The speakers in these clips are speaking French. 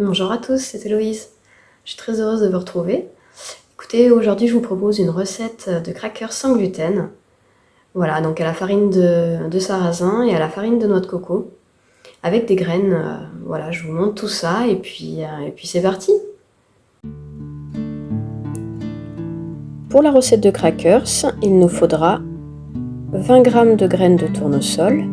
Bonjour à tous, c'est Héloïse. Je suis très heureuse de vous retrouver. Écoutez, aujourd'hui je vous propose une recette de crackers sans gluten. Voilà, donc à la farine de sarrasin et à la farine de noix de coco, avec des graines. Voilà, je vous montre tout ça et puis c'est parti. Pour la recette de crackers, il nous faudra 20 g de graines de tournesol,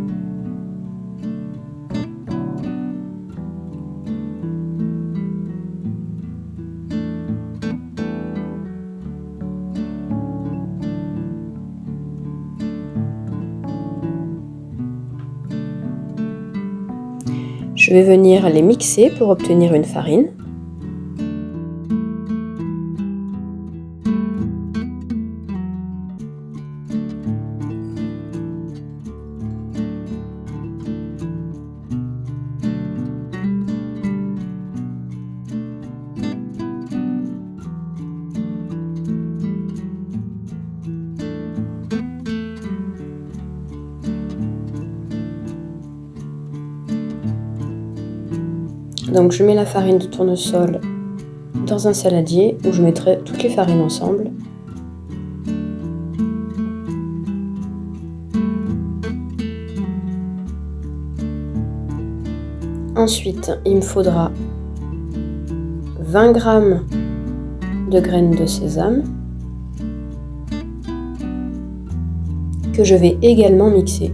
je vais venir les mixer pour obtenir une farine. Donc je mets la farine de tournesol dans un saladier où je mettrai toutes les farines ensemble. Ensuite, il me faudra 20 g de graines de sésame que je vais également mixer.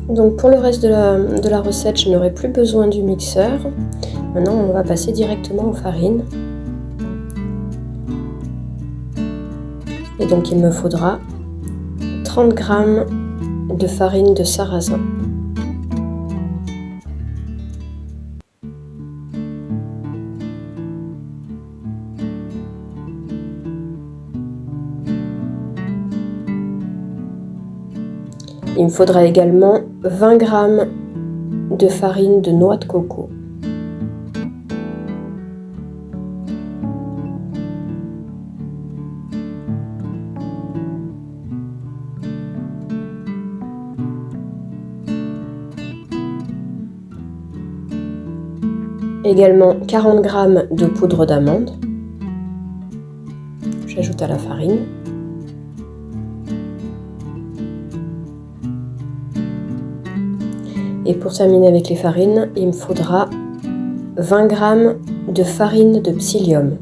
Donc pour le reste de la recette, je n'aurai plus besoin du mixeur. Maintenant, on va passer directement aux farines. Et donc il me faudra 30 g de farine de sarrasin. Il me faudra également 20 g de farine de noix de coco. Également 40 g de poudre d'amande. J'ajoute à la farine. Et pour terminer avec les farines, il me faudra 20 g de farine de psyllium.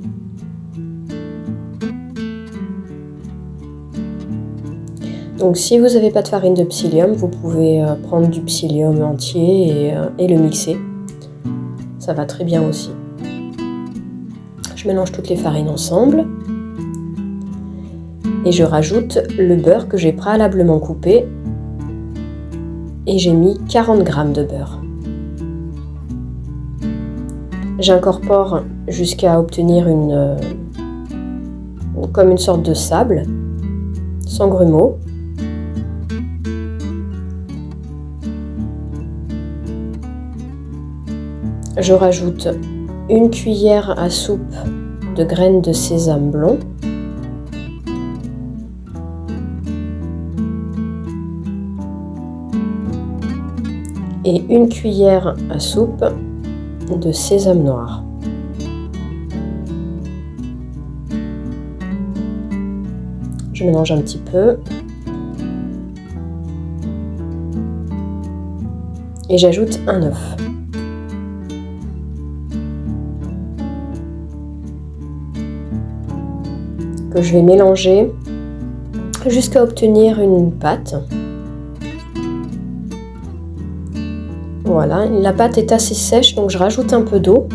Donc si vous n'avez pas de farine de psyllium, vous pouvez prendre du psyllium entier et le mixer. Ça va très bien aussi. Je mélange toutes les farines ensemble. Et je rajoute le beurre que j'ai préalablement coupé. Et j'ai mis 40 g de beurre. J'incorpore jusqu'à obtenir comme une sorte de sable, sans grumeaux. Je rajoute une cuillère à soupe de graines de sésame blond. Et une cuillère à soupe de sésame noir. Je mélange un petit peu. Et j'ajoute un œuf. Que je vais mélanger jusqu'à obtenir une pâte. Voilà, la pâte est assez sèche, donc je rajoute un peu d'eau.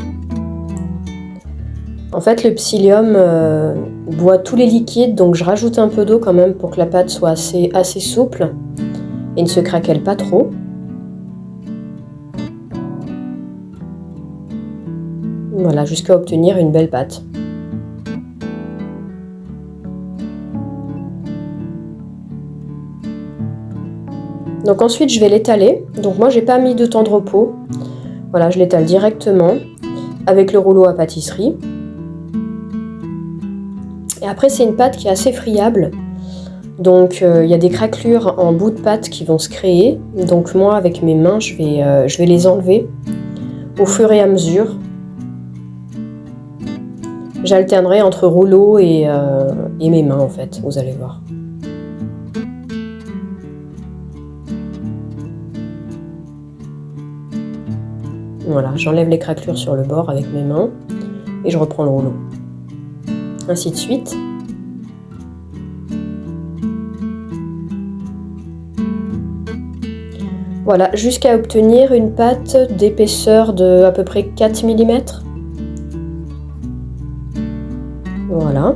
En fait, le psyllium boit tous les liquides, donc je rajoute un peu d'eau quand même pour que la pâte soit assez souple et ne se craquelle pas trop. Voilà, jusqu'à obtenir une belle pâte. Donc ensuite je vais l'étaler. Donc moi j'ai pas mis de temps de repos. Voilà, je l'étale directement avec le rouleau à pâtisserie. Et après c'est une pâte qui est assez friable. Donc il y a des craquelures en bout de pâte qui vont se créer. Donc moi avec mes mains je vais les enlever au fur et à mesure. J'alternerai entre rouleau et mes mains en fait, vous allez voir. Voilà, j'enlève les craquelures sur le bord avec mes mains et je reprends le rouleau. Ainsi de suite. Voilà, jusqu'à obtenir une pâte d'épaisseur de à peu près 4 mm. Voilà.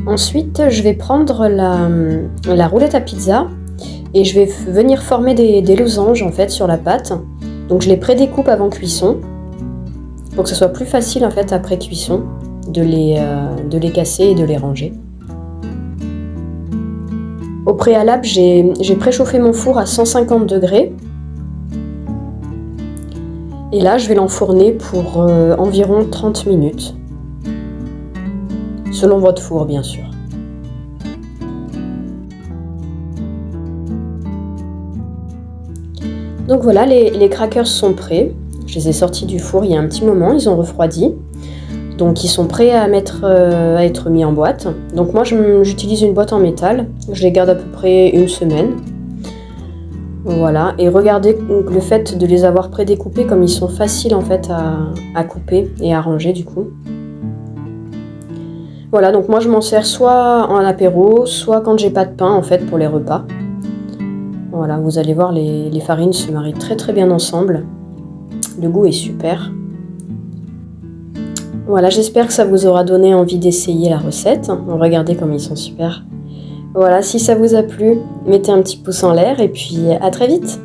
Ensuite, je vais prendre la roulette à pizza et je vais venir former des losanges en fait sur la pâte. Donc je les prédécoupe avant cuisson pour que ce soit plus facile en fait après cuisson de les casser et de les ranger. Au préalable, j'ai préchauffé mon four à 150 degrés. Et là, je vais l'enfourner pour environ 30 minutes. Selon votre four, bien sûr. Donc voilà, les crackers sont prêts. Je les ai sortis du four il y a un petit moment, ils ont refroidi. Donc ils sont prêts à être mis en boîte. Donc moi j'utilise une boîte en métal. Je les garde à peu près une semaine. Voilà, et regardez le fait de les avoir prédécoupés comme ils sont faciles en fait à couper et à ranger du coup. Voilà, donc moi je m'en sers soit en apéro, soit quand j'ai pas de pain en fait pour les repas. Voilà, vous allez voir, les farines se marient très très bien ensemble. Le goût est super. Voilà, j'espère que ça vous aura donné envie d'essayer la recette. Regardez comme ils sont super. Voilà, si ça vous a plu, mettez un petit pouce en l'air et puis à très vite.